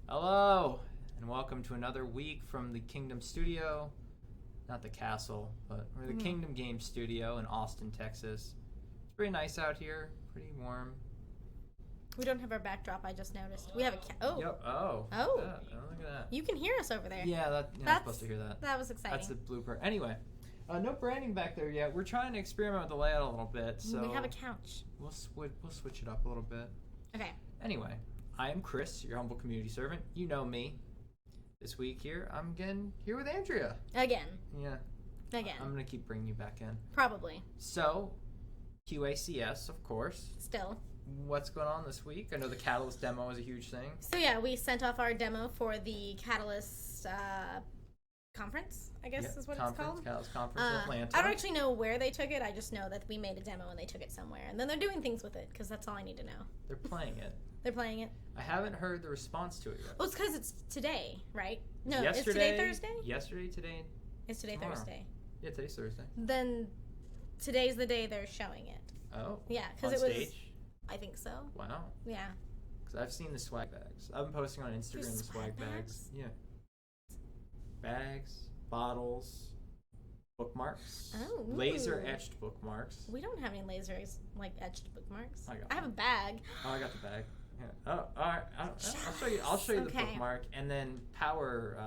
Hello, and welcome to another week from the Kingdom Studio. Not the castle, but we're the Kingdom Game Studio in Austin, Texas. It's pretty nice out here, pretty warm. We don't have our backdrop, I just noticed. We have a Yep. Oh. Look at that. You can hear us over there. Yeah, you're not supposed to hear that. That was exciting. That's the blooper. Anyway, no branding back there yet. We're trying to experiment with the layout a little bit. So we have a couch. We'll switch it up a little bit. Okay. Anyway, I am Chris, your humble community servant. You know me. This week here, I'm again here with Andrea. Again. Yeah. Again. I'm going to keep bringing you back in. Probably. So, QACS, of course. Still. What's going on this week? I know the Catalyst demo is a huge thing. So yeah, we sent off our demo for the Catalyst conference, I guess is what it's called. Catalyst Conference in Atlanta. I don't actually know where they took it. I just know that we made a demo and they took it somewhere. And then they're doing things with it, because that's all I need to know. They're playing it. They're playing it. I haven't heard the response to it yet. Oh, it's because it's today, right? No, yesterday, is today Thursday? Yesterday, today. It's today tomorrow. Thursday. Yeah, today's Thursday. Then today's the day they're showing it. Oh. Yeah, because it was. Stage? I think so. Wow. Yeah. Because I've seen the swag bags. I've been posting on Instagram the swag bags. Yeah. Bags, bottles, bookmarks. Oh. Laser etched bookmarks. We don't have any lasers like etched bookmarks. I have a bag. Oh, I got the bag. Yeah. Oh, all right. I'll show you the bookmark, and then power,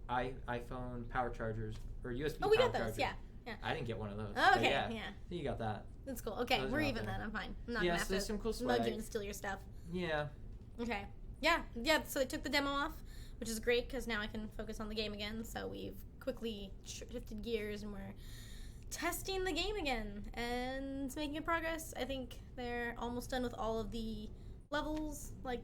iPhone power chargers or USB. Oh, we power got those. chargers. Yeah. I didn't get one of those. Oh, okay. Yeah. Yeah. You got that. That's cool. Okay, Those we're are out even there. then. I'm fine. I'm not Yeah, gonna so have there's to some cool swag. mug you and steal your stuff. Yeah. Okay. Yeah. So they took the demo off, which is great because now I can focus on the game again. So we've quickly shifted gears and we're testing the game again and it's making good progress. I think they're almost done with all of the levels, like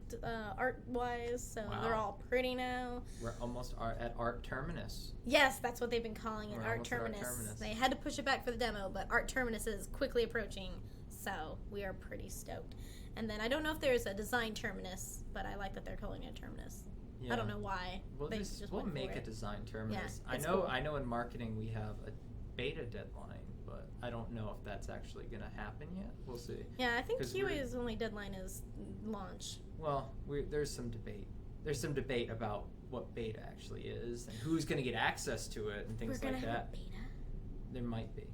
art-wise, so they're all pretty now. We're almost at Art Terminus. Yes, that's what they've been calling it, We're Art almost at Art Terminus. Terminus. They had to push it back for the demo, but Art Terminus is quickly approaching, so we are pretty stoked. And then I don't know if there's a design terminus, but I like that they're calling it Terminus. Yeah. I don't know why. We'll make a design terminus. Yeah, I know in marketing we have a beta deadline, but I don't know if that's actually going to happen yet. We'll see. Yeah, I think QA's only deadline is launch. Well, there's some debate. There's some debate about what beta actually is and who's going to get access to it and things like that. We're going to have a beta? There might be.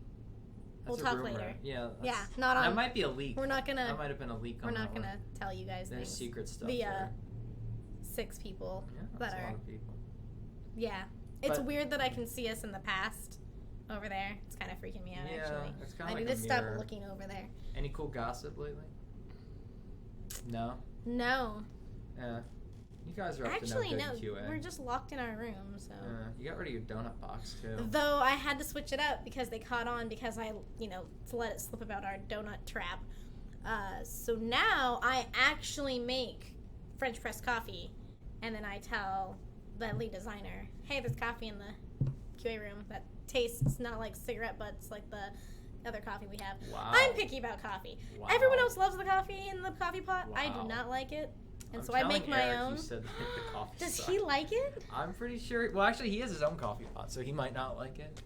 We'll talk later. Yeah. Not on. That might be a leak. We're not gonna. That might have been a leak. We're not gonna tell you guys. There's things. secret stuff. The there. 6 people that's that a are. lot of people. Yeah, it's weird that I can see us in the past over there. It's kind of freaking me out. Actually, it's kind of I need to stop looking over there. Any cool gossip lately? No. No. Yeah. You guys are up actually to no no. good QA. We're just locked in our room, so. You got rid of your donut box too. Though I had to switch it up because they caught on because I, to let it slip about our donut trap. So now I actually make French press coffee, and then I tell the lead designer, "Hey, there's coffee in the QA room that tastes not like cigarette butts like the other coffee we have." Wow. I'm picky about coffee. Wow. Everyone else loves the coffee in the coffee pot. Wow. I do not like it. And I'm so I make my Eric own. You said the coffee Does sucked. he like it? I'm pretty sure. Well, actually, he has his own coffee pot, so he might not like it.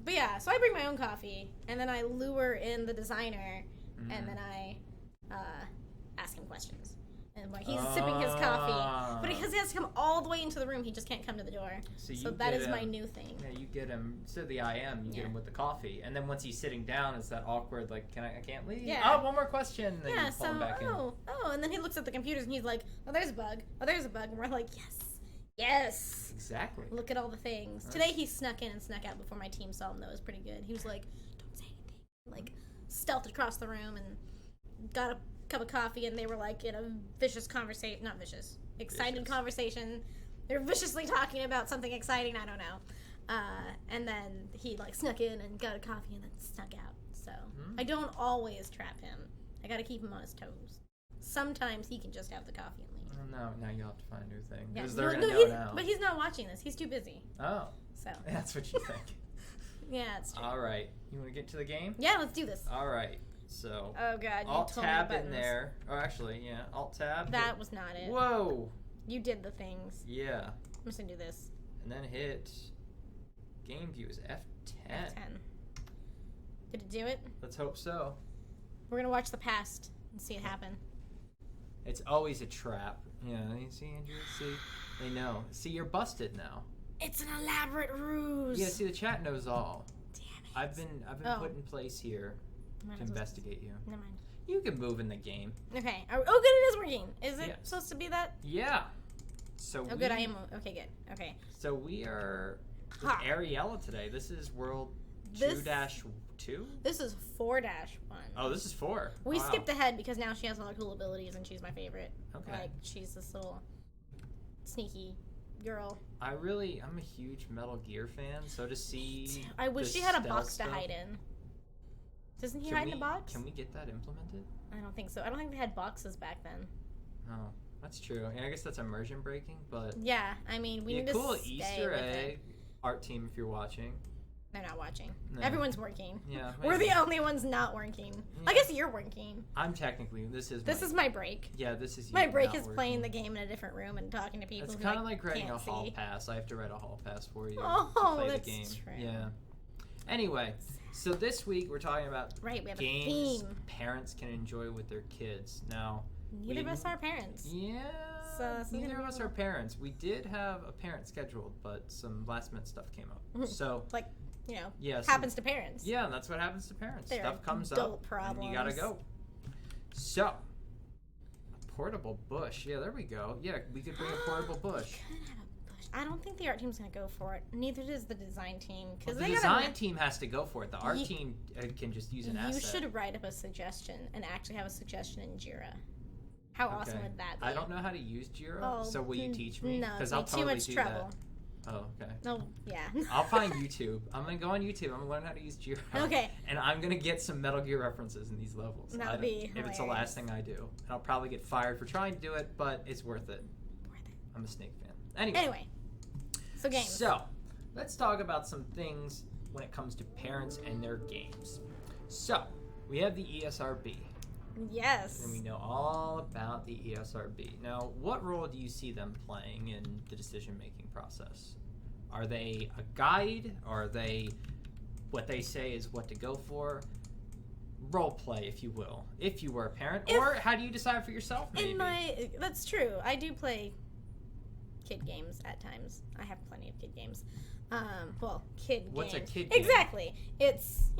But yeah, so I bring my own coffee, and then I lure in the designer, and then I ask him questions. And while he's sipping his coffee, but because he has to come all the way into the room, he just can't come to the door. So that is my new thing. Yeah, you get him. Instead of the IM, you get him with the coffee, and then once he's sitting down, it's that awkward like, I can't leave. Yeah. Oh, one more question. And then Yeah. you pull him back in. And then he looks at the computers and he's like, "Oh, there's a bug. Oh, there's a bug." And we're like, "Yes." Exactly. Look at all the things. Nice. Today he snuck in and snuck out before my team saw him. That was pretty good. He was like, "Don't say anything." Like, stealthed across the room and got a cup of coffee, and they were like in a vicious conversation. Not vicious. Excited conversation. They're viciously talking about something exciting. I don't know. And then he like snuck in and got a coffee and then snuck out. So I don't always trap him. I gotta keep him on his toes. Sometimes he can just have the coffee and leave. No, now you have to find a new thing. Yeah. Because they're going to know now. But he's not watching this. He's too busy. Oh. So. That's what you think. Yeah, it's true. All right. You want to get to the game? Yeah, let's do this. All right. So. Oh, God. You Alt told tab me in there. Or actually, yeah. Alt tab. That was not it. Whoa. You did the things. Yeah. I'm just going to do this. And then hit game view is F10. F10. Did it do it? Let's hope so. We're going to watch the past and see it happen. It's always a trap. Yeah, you see, Andrew? See? They know. See, you're busted now. It's an elaborate ruse. Yeah, see, the chat knows all. Damn it. I've been put in place here to investigate you. Never mind. You can move in the game. Okay. Oh, good, it is working. Is it Yes. supposed to be that? Yeah. So Oh, good, I am. Okay, good. Okay. So we are with Ha. Ariella today. This is World This- 2-2? This is 4-1. Oh, this is 4. We Wow. skipped ahead because now she has a lot of cool abilities and she's my favorite. Okay. Like, she's this little sneaky girl. I'm a huge Metal Gear fan, so to see I wish the she had a stealth box stuff- to hide in. Doesn't he Can hide in we- a box? Can we get that implemented? I don't think so. I don't think they had boxes back then. Oh, that's true. And I guess that's immersion breaking, but Yeah, I mean, we need to cool stay Easter with egg. it. Art team, if you're watching. They're not watching. No. Everyone's working. Yeah, We're maybe. the only ones not working. I Yeah. guess you're working. I'm technically. This is my break. Yeah, this is My you break not is playing the working. game in a different room and talking to people. It's who kind of like writing a can't hall see. pass. I have to write a hall pass for you Oh, to play that's the game. true. Yeah. Anyway, so this week we're talking about Right, we have games a theme. parents can enjoy with their kids. Now, Neither of us are parents. yeah, So this is neither gonna of be us a are little- parents. We did have a parent scheduled, but some last minute stuff came up. So, Like, you know, yeah, happens to parents. Yeah, that's what happens to parents. They're Stuff comes adult up, and you gotta problems. go. So, a portable bush. Yeah, there we go. Yeah, we could bring a portable bush. Could have a bush. I don't think the art team's gonna go for it. Neither does the design team because Well, the they design gotta. team has to go for it. The art Ye- team can just use an You asset. should write up a suggestion and actually have a suggestion in Jira. How awesome Okay. would that be? I don't know how to use Jira, Oh, so will you teach me? No, Because it'd I'll be totally too much do trouble. that. Oh, okay. No, yeah. I'll find YouTube. I'm gonna go on YouTube. I'm gonna learn how to use Jira. Okay. And I'm gonna get some Metal Gear references in these levels. That I would don't- be if it's the last thing I do. And I'll probably get fired for trying to do it, but it's worth it. Worth it. I'm a Snake fan. Anyway. Anyway, so games. So, let's talk about some things when it comes to parents and their games. So, we have the ESRB. Yes. And we know all about the ESRB. Now, what role do you see them playing in the decision-making process? Are they a guide? Or are they what they say is what to go for? Role play, if you will, if you were a parent. Or how do you decide for yourself, maybe? That's true. I do play kid games at times. I have plenty of kid games. Kid What's a game. kid game? Exactly. It's,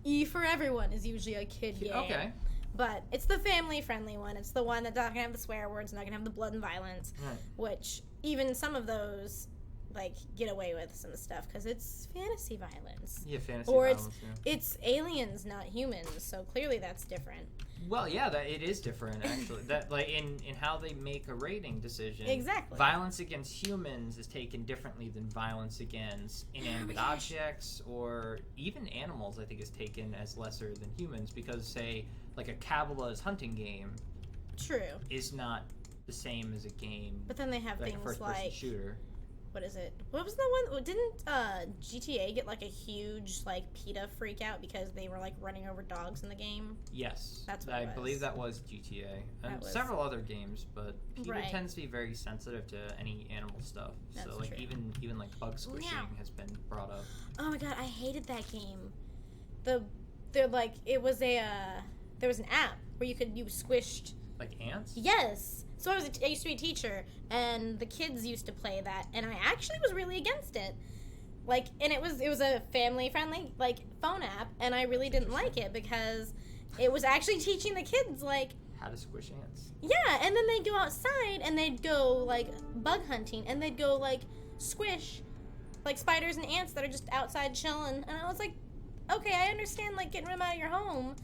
E for Everyone is usually a kid game. Okay. But it's the family-friendly one. It's the one that's not gonna have the swear words, not gonna have the blood and violence, Right. which even some of those, get away with some stuff because it's fantasy violence. Yeah, fantasy Or violence, yeah. It's aliens, not humans, so clearly that's different. Well, yeah, it is different actually. That in how they make a rating decision. Exactly. Violence against humans is taken differently than violence against inanimate objects or even animals. I think is taken as lesser than humans because, say, like a Cabela's hunting game True. is not the same as a game But then they have like a things first-person like, shooter. what is it? What was the one? Didn't GTA get a huge PETA freak out because they were running over dogs in the game? Yes, That's what I it was. believe that was GTA and That was- several other games, but PETA Right. tends to be very sensitive to any animal stuff. That's so true. even bug squishing Meow. has been brought up. Oh my god, I hated that game. It was there was an app where you squished. Like ants? Yes. So I used to be a teacher, and the kids used to play that, and I actually was really against it. And it was a family friendly phone app, and I really didn't like it because it was actually teaching the kids How to squish ants. yeah, and then they'd go outside and they'd go bug hunting, and they'd go squish spiders and ants that are just outside chilling, and I was like, okay, I understand getting them out of your home,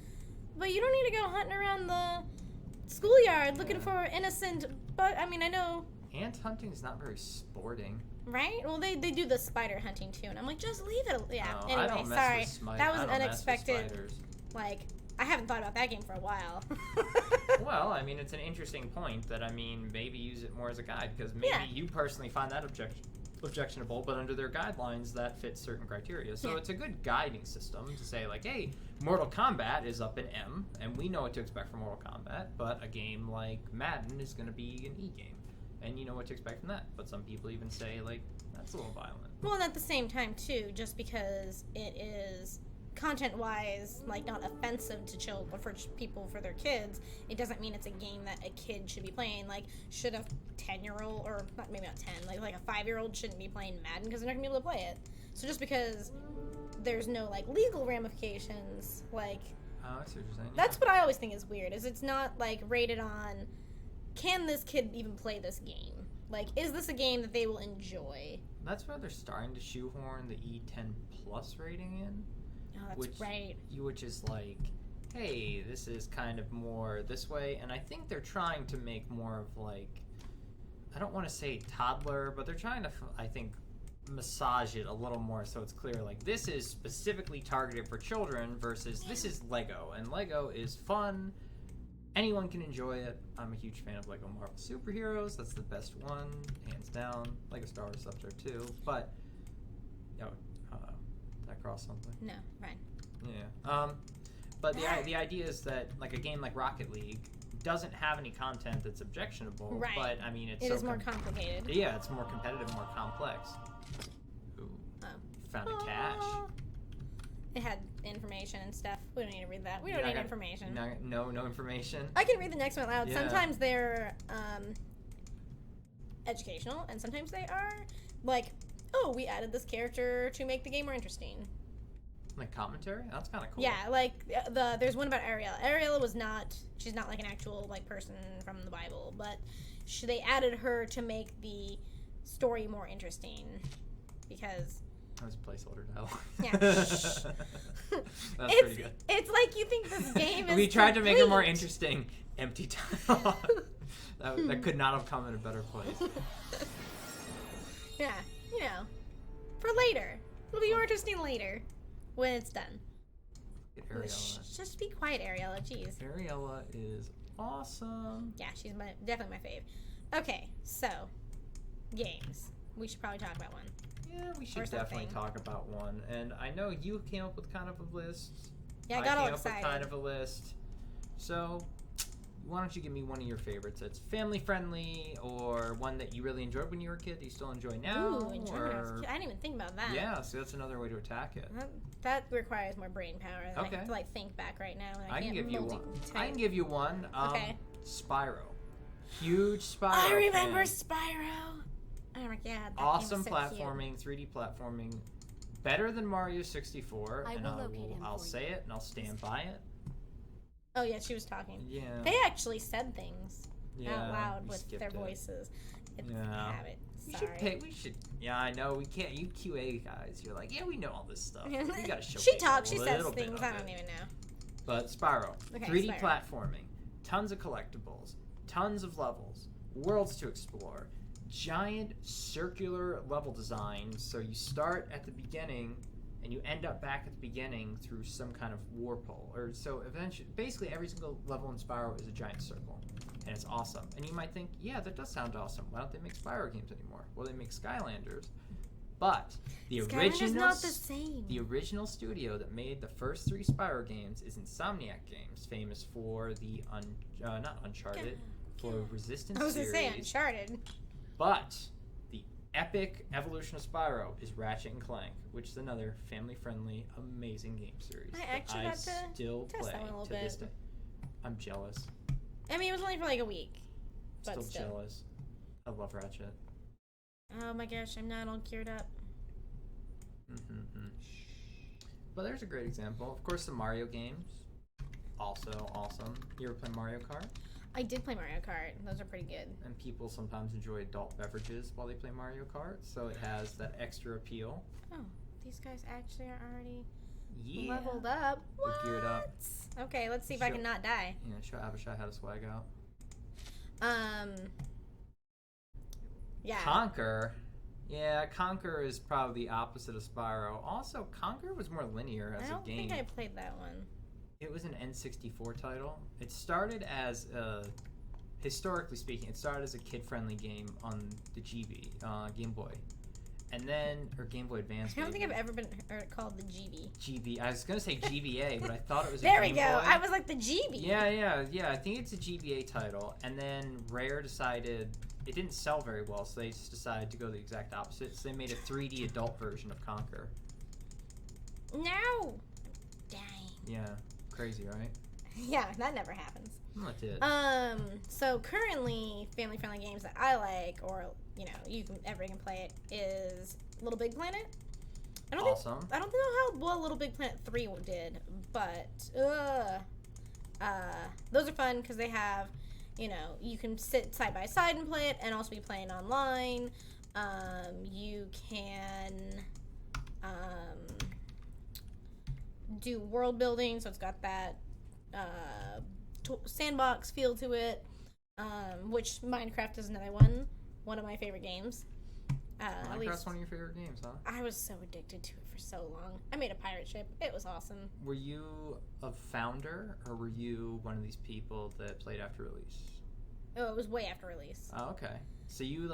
but you don't need to go hunting around the schoolyard looking for innocent I know, Ant hunting is not very sporting. right? Well, they do the spider hunting too, and I'm like, just leave it. Yeah. No, Anyway, I don't mess sorry, with that was I don't mess with unexpected. spiders. I haven't thought about that game for a while. Well, it's an interesting point that maybe use it more as a guide because maybe Yeah. you personally find that objectionable, but under their guidelines that fits certain criteria. So Yeah. it's a good guiding system to say hey, Mortal Kombat is up in M, and we know what to expect from Mortal Kombat, but a game like Madden is going to be an E game, and you know what to expect from that. But some people even say that's a little violent. Well, and at the same time too, just because it is content-wise, like, not offensive to children, for people, for their kids, it doesn't mean it's a game that a kid should be playing. Like, should a 10-year-old, or maybe not 10, like a 5-year-old shouldn't be playing Madden because they're not gonna be able to play it. So just because there's no, like, legal ramifications, like, Oh, I see what you're saying. that's what I always think is weird, is it's not, like, rated on, can this kid even play this game? Like, is this a game that they will enjoy? That's where they're starting to shoehorn the E10 plus rating in. Oh, that's right. Which is like, hey, this is kind of more this way, and I think they're trying to make more of like, I don't want to say toddler, but they're trying to, I think, massage it a little more so it's clear, like, this is specifically targeted for children versus this is Lego, and Lego is fun. Anyone can enjoy it. I'm a huge fan of Lego Marvel Superheroes. That's the best one, hands down. Lego Star Wars stuff there too, but, did I cross something? No, fine. Yeah. But the idea is that, like, a game like Rocket League doesn't have any content that's objectionable. Right. But I mean, It is more complicated. Yeah, it's more competitive, more complex. Ooh. Oh. Found a cache. It had information and stuff. We don't need to read that. We don't need information. No information. I can read the next one out loud. Yeah. Sometimes they're educational, and sometimes they are like, oh, we added this character to make the game more interesting. Like commentary? That's kind of cool. Yeah, like there's one about Ariel. Ariel she's not like an actual like person from the Bible, but they added her to make the story more interesting because that was a placeholder dialogue. Yeah. That's pretty good. It's like you think this game is we tried to make it more complete. interesting. Empty dialogue. that could not have come in a better place. Yeah, for later. It'll be more interesting later when it's done. Ariella. Just be quiet, Ariella. Jeez. Ariella is awesome. Yeah, she's definitely my fave. Okay, so games. We should probably talk about one. Yeah, we should definitely talk about one. And I know you came up with kind of a list. Yeah, I got all excited. I came up with kind of a list. So, why don't you give me one of your favorites that's family friendly, or one that you really enjoyed when you were a kid that you still enjoy now? Ooh, I didn't even think about that. Yeah, so that's another way to attack it. That requires more brain power. Okay. I have to like think back right now. And I can give you one. multitask. I can give you one. Okay. Spyro. Huge Spyro. I remember fan. Spyro. Oh my god. That Awesome game was so platforming, 3D platforming. Better than Mario 64. I'll say it and I'll stand by it. Oh yeah, she was talking. Yeah. They actually said things out loud with their voices. Yeah. Sorry. We should. Yeah, I know. We can't. You QA guys, you're like, yeah, we know all this stuff. We gotta show. She talks. She says things. I don't even know. But Spyro, okay, 3D platforming, tons of collectibles, tons of levels, worlds to explore, giant circular level design. So you start at the beginning and you end up back at the beginning through some kind of warp hole. Or so eventually, basically every single level in Spyro is a giant circle. And it's awesome. And you might think, yeah, that does sound awesome. Why don't they make Spyro games anymore? Well, they make Skylanders. But the not the same. The original studio that made the first 3 Spyro games is Insomniac Games, famous for the not Uncharted, for Resistance series. I was gonna say Uncharted. But the epic evolution of Spyro is Ratchet and Clank, which is another family-friendly, amazing game series. I actually got to still test play that one a little to bit. this day. I'm jealous. I mean, it was only for like a week. But Still jealous. I love Ratchet. Oh my gosh, I'm not all cured up. But there's a great example. Of course, the Mario games. Also awesome. You ever play Mario Kart? I did play Mario Kart. Those are pretty good. And people sometimes enjoy adult beverages while they play Mario Kart, so it has that extra appeal. Oh, these guys actually are already leveled up. What? They're geared up. Okay, let's see if I can not die. Yeah, show Abishai how to swag out. Yeah. Conquer. Yeah, Conquer is probably the opposite of Spyro. Also, Conquer was more linear as a game. I don't think I played that one. It was an N64 title. It started as historically speaking, it started as a kid-friendly game on the GB, Game Boy. And then, or Game Boy Advance. I don't think I've ever been called the GB. GB. I was going to say GBA, but I thought it was a There Game we go. Boy. I was like the GB. Yeah. I think it's a GBA title. And then Rare decided it didn't sell very well, so they just decided to go the exact opposite. So they made a 3D adult version of Conquer. No. Yeah. Crazy, right? Yeah, that never happens. Not it. So currently, family-friendly games that I like, or everybody can play it, is Little Big Planet. I don't know how well Little Big Planet 3 did, but those are fun because they have, you can sit side by side and play it, and also be playing online. You can do world building, so it's got that sandbox feel to it, which Minecraft is another one of my favorite games. Minecraft's one of your favorite games, huh? I was so addicted to it for so long. I made a pirate ship. It was awesome. Were you a founder, or were you one of these people that played after release? Oh, it was way after release. Oh, okay. So you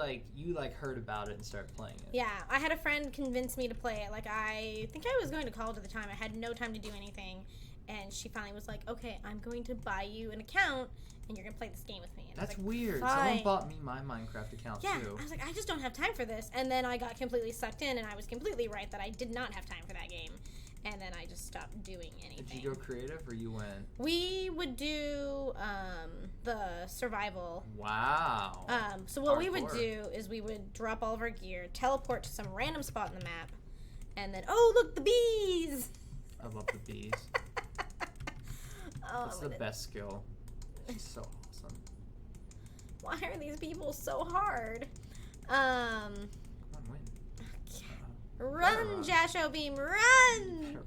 heard about it and started playing it. Yeah, I had a friend convince me to play it. Like, I think I was going to college at the time. I had no time to do anything. And she finally was like, okay, I'm going to buy you an account, and you're going to play this game with me. And That's like, weird. fine. Someone bought me my Minecraft account, too. Yeah, I was like, I just don't have time for this. And then I got completely sucked in, and I was completely right that I did not have time for that game. And then I just stopped doing anything. Did you go creative, or you went? We would do the survival. Wow. So what we would do is we would drop all of our gear, teleport to some random spot in the map, and then, oh, look, the bees! I love the bees. That's the best skill. She's so awesome. Why are these people so hard? Come on, win. Run, Jasho Beam, run!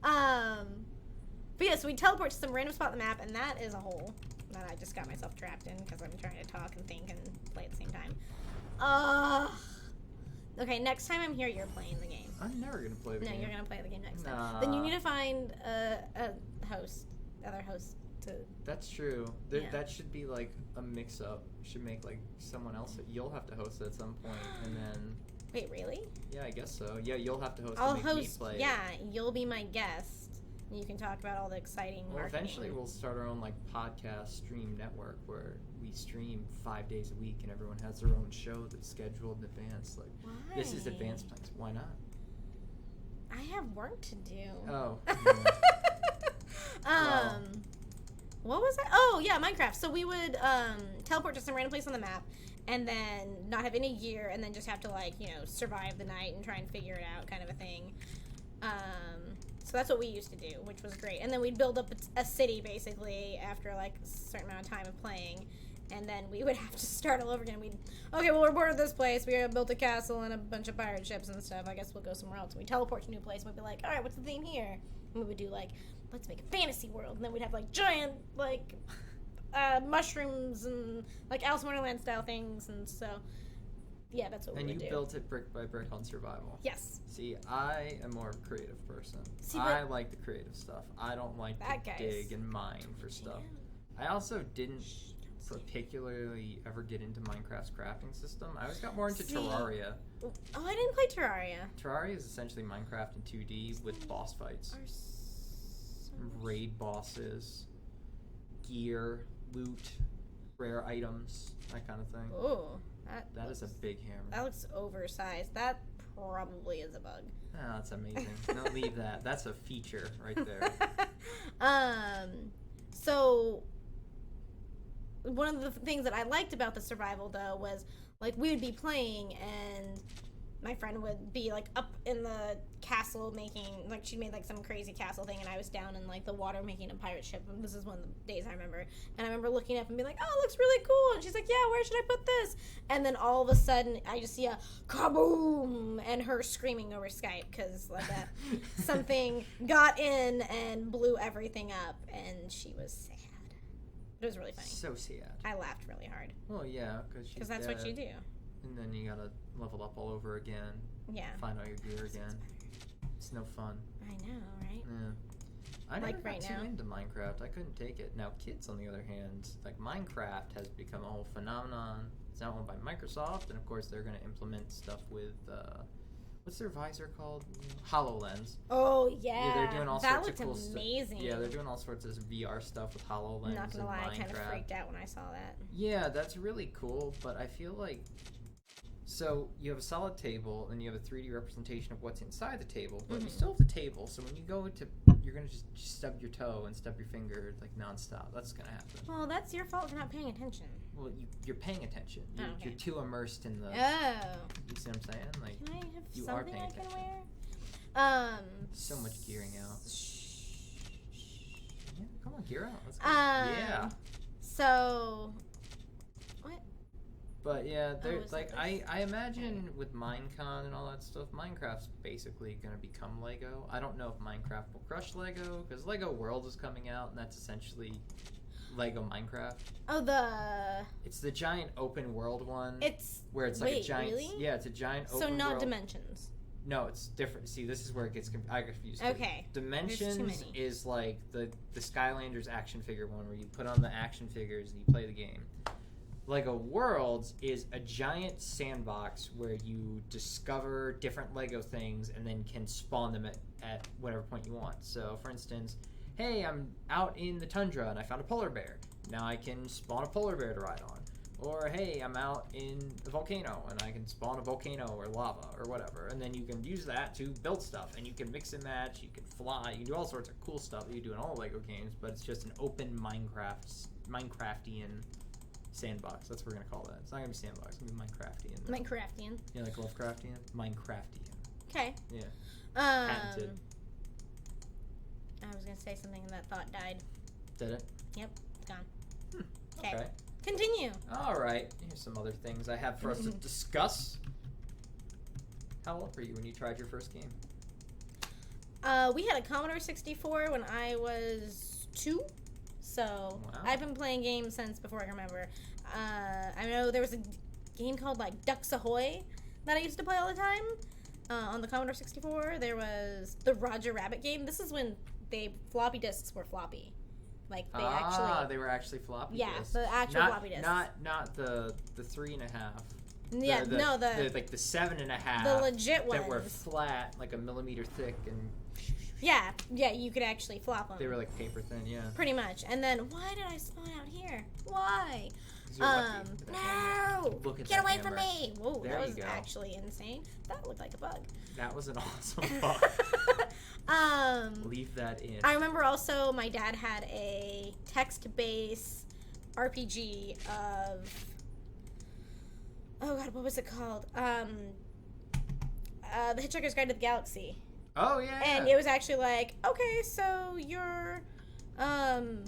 But yeah, so we teleport to some random spot in the map, and that is a hole that I just got myself trapped in because I'm trying to talk and think and play at the same time. Okay, next time I'm here, you're playing the game. I'm never gonna play the game. No, you're gonna play the game next time. Then you need to find other host to. That's true. That should be like a mix-up. You should make like someone else that you'll have to host at some point, and then. Wait, really? Yeah, I guess so. Yeah, you'll have to host. I'll and make host. Me play Yeah, you'll be my guest, and you can talk about all the exciting. Well, eventually we'll start our own like podcast stream network where we stream 5 days a week, and everyone has their own show that's scheduled in advance. Like, why? This is advanced plans. Why not? I have work to do. Oh. Yeah. What was it? Oh, yeah, Minecraft. So we would teleport to some random place on the map, and then not have any gear, and then just have to survive the night and try and figure it out, kind of a thing. So that's what we used to do, which was great. And then we'd build up a city basically after like a certain amount of time of playing, and then we would have to start all over again. We're bored of this place. We built a castle and a bunch of pirate ships and stuff. I guess we'll go somewhere else. And we teleport to a new place. And we'd be like, all right, what's the theme here? And we would do like, let's make a fantasy world. And then we'd have like giant like mushrooms and like Alice in Wonderland style things. And so, yeah, that's what we would do. And you built it brick by brick on survival. Yes. See, I am more of a creative person. I like the creative stuff. I don't like to dig and mine for stuff. I also didn't particularly ever get into Minecraft's crafting system. I always got more into Terraria. Oh, I didn't play Terraria. Terraria is essentially Minecraft in 2D with boss fights. Raid bosses, gear, loot, rare items, that kind of thing. Oh, that is a big hammer. That looks oversized. That probably is a bug. Oh, that's amazing. No, leave that. That's a feature right there. So one of the things that I liked about the survival though was like we would be playing and my friend would be like up in the castle making like she made like some crazy castle thing and I was down in like the water making a pirate ship, and this is one of the days I remember, and I remember looking up and being like, oh, it looks really cool, and she's like, yeah, where should I put this? And then all of a sudden I just see a kaboom and her screaming over Skype because like something got in and blew everything up, and she was sad. It was really funny. So sad. I laughed really hard. Well, yeah, because that's what you do. And then you gotta level up all over again. Yeah. Find all your gear again. It's no fun. I know, right? Yeah. I never Like got right too now? into Minecraft. I couldn't take it. Now, kids, on the other hand, like Minecraft has become a whole phenomenon. It's now owned by Microsoft, and of course they're gonna implement stuff with what's their visor called? HoloLens. Oh yeah. Yeah, they're doing all that sorts of cool looked amazing. Yeah, they're doing all sorts of VR stuff with HoloLens. I'm not gonna lie, and I kind of Minecraft. freaked out when I saw that. Yeah, that's really cool, but I feel like so you have a solid table and you have a 3D representation of what's inside the table, but you still have the table. So when you go to you're gonna just stub your toe and stub your finger like nonstop. That's gonna happen. Well, that's your fault for not paying attention. Well, you're paying attention. You're, okay. you're too immersed in the. Oh. You see what I'm saying? Like, Can I have you are something paying I can attention. wear? So much gearing out. Yeah, come on, gear out. Let's go. Yeah. So. What? But yeah, there is like that I imagine with Minecon and all that stuff, Minecraft's basically gonna become Lego. I don't know if Minecraft will crush Lego because Lego World is coming out, and that's essentially Lego Minecraft. Oh, It's the giant open world one. It's where it's like a wait, giant. really? Yeah, it's a giant open So not world. Dimensions. No, it's different. See, this is where it gets I get confused. Okay. Dimensions is like the Skylanders action figure one where you put on the action figures and you play the game. Lego Worlds is a giant sandbox where you discover different Lego things and then can spawn them at whatever point you want. So, for instance, hey, I'm out in the tundra and I found a polar bear. Now I can spawn a polar bear to ride on. Or, hey, I'm out in a volcano and I can spawn a volcano or lava or whatever. And then you can use that to build stuff. And you can mix and match, you can fly, you can do all sorts of cool stuff that you do in all Lego games, but it's just an open Minecraftian sandbox. That's what we're going to call that. It's not going to be sandbox, it's going to be Minecraftian. Minecraftian. Yeah, like Lovecraftian? Minecraftian. Okay. Yeah. Patented. I was going to say something and that thought died. Did it? Yep, it's gone. Okay. Continue. All right. Here's some other things I have for us to discuss. How old were you when you tried your first game? We had a Commodore 64 when I was 2. So Wow. I've been playing games since before I can remember. I know there was a game called like Ducks Ahoy that I used to play all the time on the Commodore 64. There was the Roger Rabbit game. This is when floppy disks were floppy. Like they were actually floppy yeah, disks. the actual floppy disks. Not the 3.5. Yeah, the like the 7.5. The legit ones that were flat, like a millimeter thick, and yeah, you could actually flop them. they were like paper thin, yeah. Pretty much. And then why did I spawn out here? Why? No! Look at Get that away hammer. from me! Whoa, There that you was go. actually insane. That looked like a bug. That was an awesome bug. Leave that in. I remember also my dad had a text-based RPG of... Oh god, what was it called? The Hitchhiker's Guide to the Galaxy. Oh, yeah. And it was actually like, okay, so you're coming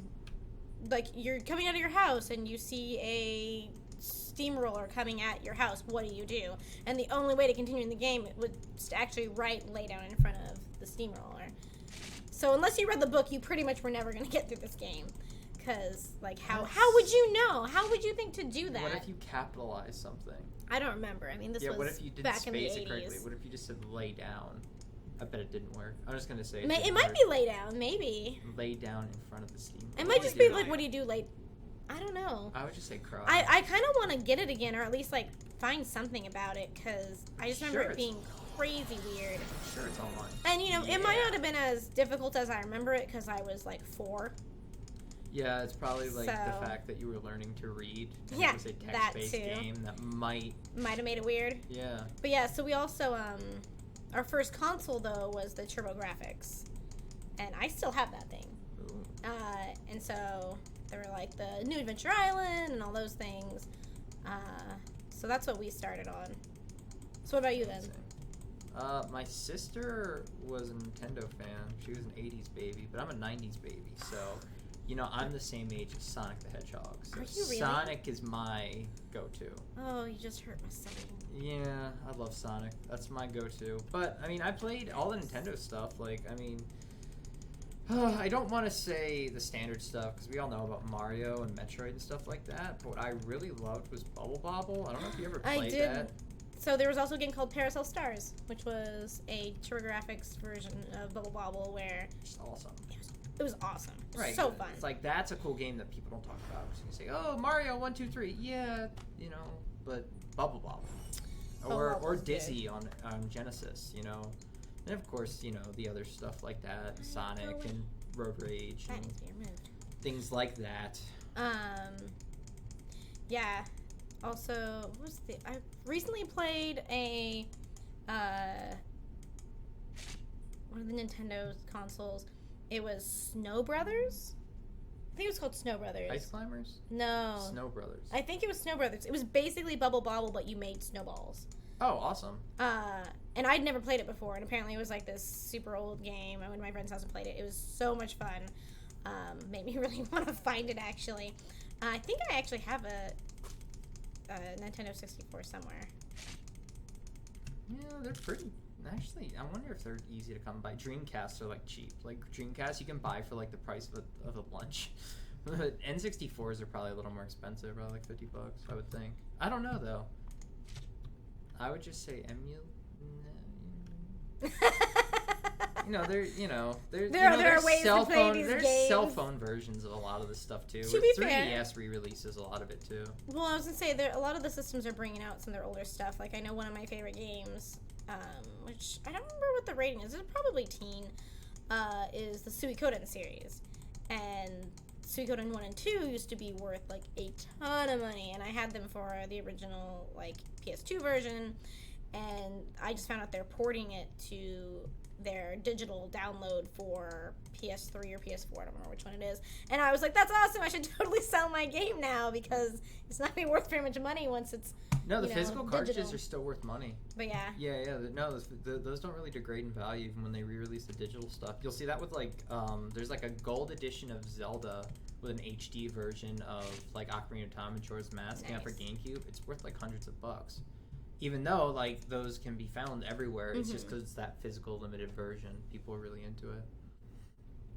out of your house and you see a steamroller coming at your house. What do? And the only way to continue in the game was to actually lay down in front of the steamroller. So unless you read the book, you pretty much were never going to get through this game. Because, like, how would you know? How would you think to do that? What if you capitalized something? I don't remember. I mean, this was what if you didn't back in the space it 80s. correctly? What if you just said lay down? I bet it didn't work. I'm just going to say It didn't might work. be lay down, maybe. Lay down in front of the steam. It might just be like, what do you do, like, I don't know. I would just say cry. I kind of want to get it again, or at least, like, find something about it, because I just remember it being crazy weird. Sure, it's online. And, you know, it might not have been as difficult as I remember it, because I was, like, 4. Yeah, it's probably, like, So- the fact that you were learning to read. And Yeah, it was a that text-based too. game that might... Might have made it weird. Yeah. But, yeah, so we also, our first console, though, was the TurboGrafx. And I still have that thing. Ooh. And so there were, like, the New Adventure Island and all those things. So that's what we started on. So what about you, then? My sister was a Nintendo fan. She was an 80s baby, but I'm a 90s baby, so... You know, I'm the same age as Sonic the Hedgehog. So Are you really? Sonic is my go-to. Oh, you just hurt my stomach. Yeah, I love Sonic. That's my go-to. But, I mean, I played all the Nintendo stuff. Like, I mean... I don't want to say the standard stuff, because we all know about Mario and Metroid and stuff like that. But what I really loved was Bubble Bobble. I don't know if you ever played that. So there was also a game called Parasol Stars, which was a TurboGrafx version of Bubble Bobble, where... It's awesome. It was awesome. Right. So fun. It's like, that's a cool game that people don't talk about. So you say, oh, Mario 1, 2, 3. Yeah, you know, but Bubble Bobble. Or Bobble's Dizzy on Genesis, you know. And of course, you know, the other stuff like that, Sonic and Road Rage That and needs to be removed. things like that. Yeah. Also, I recently played a one of the Nintendo's consoles. It was Snow Brothers. I think it was called Snow Brothers. Ice Climbers? No. Snow Brothers. I think it was Snow Brothers. It was basically Bubble Bobble, but you made snowballs. Oh, awesome. And I'd never played it before, and apparently it was like this super old game. I went to my friend's house and played it. It was so much fun. Made me really want to find it, actually. I think I actually have a Nintendo 64 somewhere. Yeah, they're pretty. Actually, I wonder if they're easy to come by. Dreamcasts are like cheap. Like Dreamcasts, you can buy for like the price of a lunch. But N64s are probably a little more expensive, probably like $50, I would think. I don't know though. I would just say there are ways to play these games. Cell phone versions of a lot of this stuff too. To be 3DS fair, re-releases a lot of it too. Well, I was gonna say a lot of the systems are bringing out some of their older stuff. Like I know one of my favorite games, which I don't remember what the rating is. It's probably teen. Is the Suikoden series, and Suikoden 1 and 2 used to be worth like a ton of money, and I had them for the original like PS2 version, and I just found out they're porting it to their digital download for PS3 or PS4, I don't remember which one it is, and I was like, that's awesome, I should totally sell my game now, because it's not going to be worth very much money once it's the physical cartridges digital. are still worth money. But yeah. No, those don't really degrade in value even when they re-release the digital stuff. You'll see that with like, there's like a gold edition of Zelda with an HD version of like Ocarina of Time and Majora's Mask out for GameCube. It's worth like hundreds of bucks. Even though like those can be found everywhere, it's just because it's that physical limited version. People are really into it.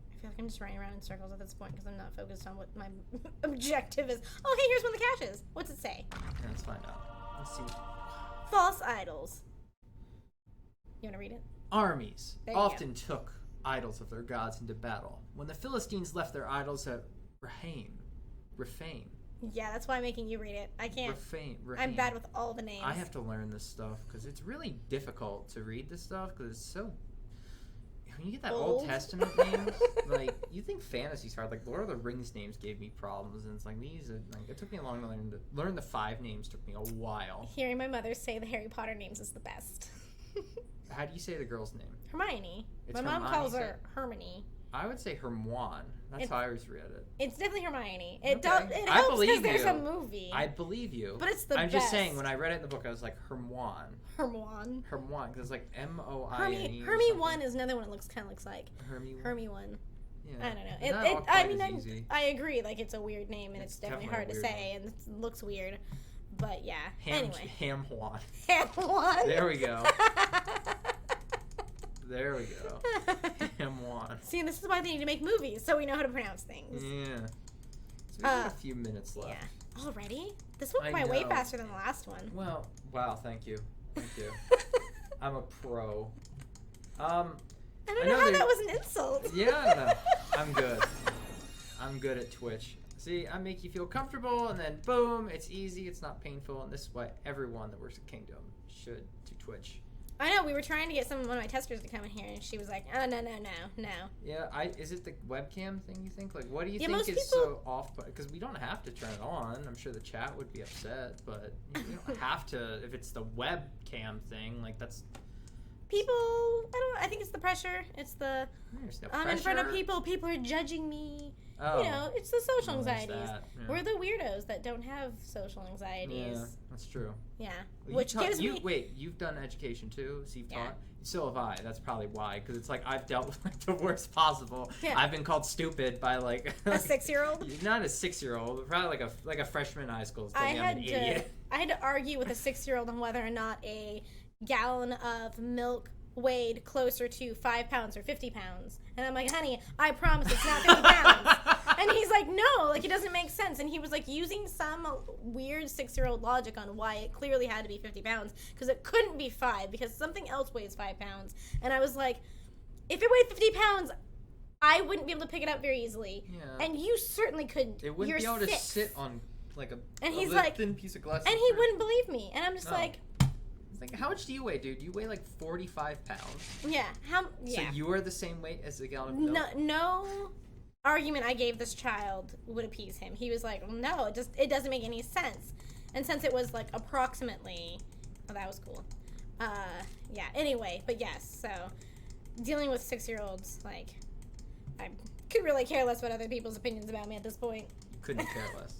I feel like I'm just running around in circles at this point because I'm not focused on what my objective is. Oh, hey, here's one of the caches. What's it say? Yeah, let's find out. Let's see. False idols. You want to read it? Armies There you often took idols of their gods into battle. When the Philistines left their idols at Rephaim. Yeah, that's why I'm making you read it. I can't. Rephaim. I'm bad with all the names. I have to learn this stuff because it's really difficult to read this stuff because it's so. When you get that Old Testament names, like you think fantasy's hard. Like Lord of the Rings names gave me problems, and it's like these. Like it took me long to learn the 5 names. Took me a while. Hearing my mother say the Harry Potter names is the best. How do you say the girl's name? Hermione. It's my mom Hermione, calls her Hermione. I would say Hermione. That's how I always read it. It's definitely Hermione. It I helps believe because there's you. a movie. I believe you. But it's the I'm best. just saying, when I read it in the book, I was like, Hermione. Hermione. Hermione, because it's like M-O-I-N-E. Hermie 1 is another one it kind of looks like. Hermie 1. Yeah. I don't know. I agree. Like, it's a weird name, and it's definitely hard to say, and it looks weird. But, yeah. Anyway. Ham-Juan. Ham-Juan. There we go. There we go. Ham-Juan. See, and this is why they need to make movies, so we know how to pronounce things. Yeah. So we have a few minutes left. Yeah. Already? This went by way faster than the last one. Well, wow, thank you. Thank you. I'm a pro. I don't know how that was an insult. Yeah, I don't know. I'm good. I'm good at Twitch. See, I make you feel comfortable, and then boom, it's easy, it's not painful, and this is why everyone that works at Kingdom should do Twitch. I know, we were trying to get one of my testers to come in here, and she was like, oh, no. Yeah, is it the webcam thing, you think? Like, what do you Yeah, think is so off? Because we don't have to turn it on. I'm sure the chat would be upset, but you don't have to. If it's the webcam thing, like, that's... People, I think it's the pressure. It's the, I'm in front of people are judging me. Oh. You know, it's the social anxieties. Yeah. We're the weirdos that don't have social anxieties. Yeah, that's true. Yeah. Well, Wait, you've done education too, so you've taught? So have I. That's probably why, because it's like I've dealt with like the worst possible. Yeah. I've been called stupid by like a 6-year-old. Not a 6-year-old, but probably like a freshman in high school. I'm an idiot. I had to argue with a 6-year-old on whether or not a gallon of milk weighed closer to 5 pounds or 50 pounds. And I'm like, honey, I promise it's not 50 pounds. And he's like, no, like it doesn't make sense. And he was like using some weird 6-year-old logic on why it clearly had to be 50 pounds because it couldn't be 5 because something else weighs 5 pounds. And I was like, if it weighed 50 pounds, I wouldn't be able to pick it up very easily. Yeah. And you certainly couldn't. It wouldn't be able to sit on like a thin piece of glass. And he wouldn't believe me. And I'm just like... Like, how much do you weigh, dude? You weigh like 45 pounds. Yeah. So you are the same weight as a gallon of milk? No argument I gave this child would appease him. He was like, well, no, it doesn't make any sense. And since it was like approximately, that was cool. Yeah. Anyway, but yes. So dealing with 6-year-olds, like, I could really care less about other people's opinions about me at this point. Couldn't care less.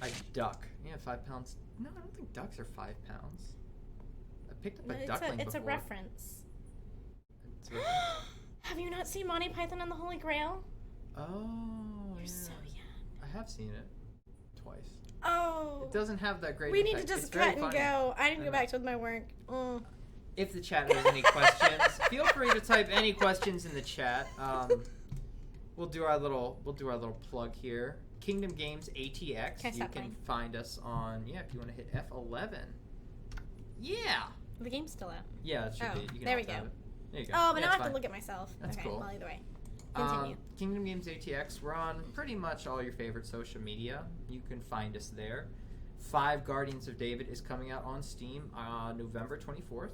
A duck. Yeah, 5 pounds. No, I don't think ducks are 5 pounds. I picked up a duckling It's before. a reference. It's a reference. Have you not seen Monty Python and the Holy Grail? Oh, You're yeah. so young. I have seen it twice. Oh. It doesn't have that great We need to effect. just It's very cut and funny. go. I need to I go know. back to my work. Mm. If the chat has any questions, feel free to type any questions in the chat. We'll do our little plug here. Kingdom Games ATX. Can I You stop can playing? find us on if you want to hit F11. Yeah. The game's still out. Yeah, it should Oh, be. You can there we alt-tab go. it. There you go. Oh, but Yeah, now I it's have to fine. look at myself. That's okay, cool. well, either way. Continue. Kingdom Games ATX. We're on pretty much all your favorite social media. You can find us there. 5 Guardians of David is coming out on Steam November 24th.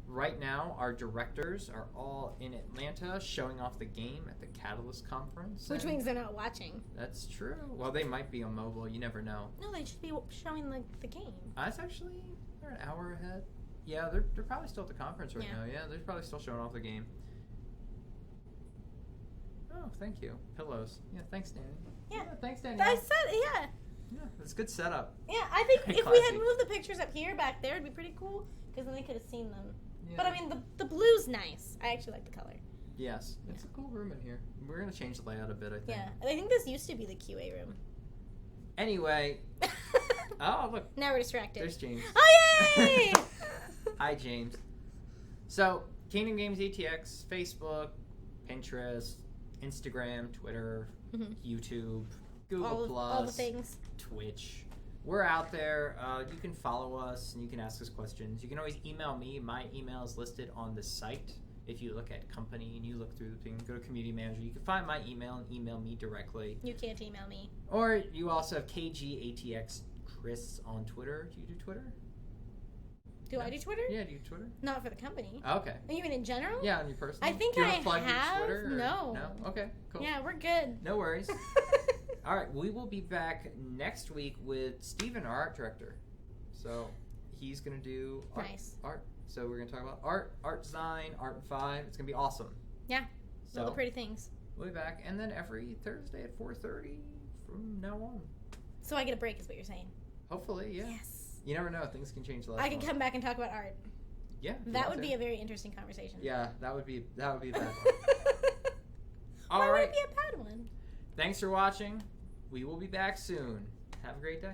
Right now, our directors are all in Atlanta showing off the game at the Catalyst Conference. Which and means they're not watching. That's true. Well, they might be on mobile. You never know. No, they should be showing the game. That's actually, they're an hour ahead. Yeah, they're probably still at the conference right Yeah. now. Yeah, they're probably still showing off the game. Oh, thank you. Pillows. Yeah, thanks, Danny. Yeah. Thanks, Danny. I said, yeah. Yeah, that's a good setup. Yeah, I think Very if we had classy. moved the pictures up here, back there, it'd be pretty cool, because then they could have seen them. Yeah. But I mean, the blue's nice. I actually like the color. Yes, it's a cool room in here. We're gonna change the layout a bit, I think. Yeah, and I think this used to be the QA room. Anyway, oh look, Now we're distracted. there's James. Oh, yay! Hi, James. So, Kingdom Games ATX, Facebook, Pinterest, Instagram, Twitter, Mhm. YouTube, Google+, all the things. Twitch. We're out there. You can follow us and you can ask us questions. You can always email me. My email is listed on the site. If you look at company and you look through the thing, go to community manager. You can find my email and email me directly. You can't email me. Or you also have KGATX Chris on Twitter. Do you do Twitter? Do I do Twitter? Yeah, do you do Twitter? Not for the company. Oh, okay. You mean in general? Yeah, on your personal. I think do you I wanna plug your have. Twitter, or- No. No? Okay, cool. Yeah, we're good. No worries. All right, we will be back next week with Steven, our art director. So he's going to do art. Nice. Art. So we're going to talk about art design, art in 5. It's going to be awesome. Yeah. So All the pretty things. we'll be back. And then every Thursday at 4:30 from now on. So I get a break, is what you're saying. Hopefully, yeah. Yes. You never know. Things can change the last I can come back and talk about art. Yeah. if you That want would to. be a very interesting conversation. Yeah, that would be a bad one. Why All would right. it be a bad one? Thanks for watching. We will be back soon. Have a great day.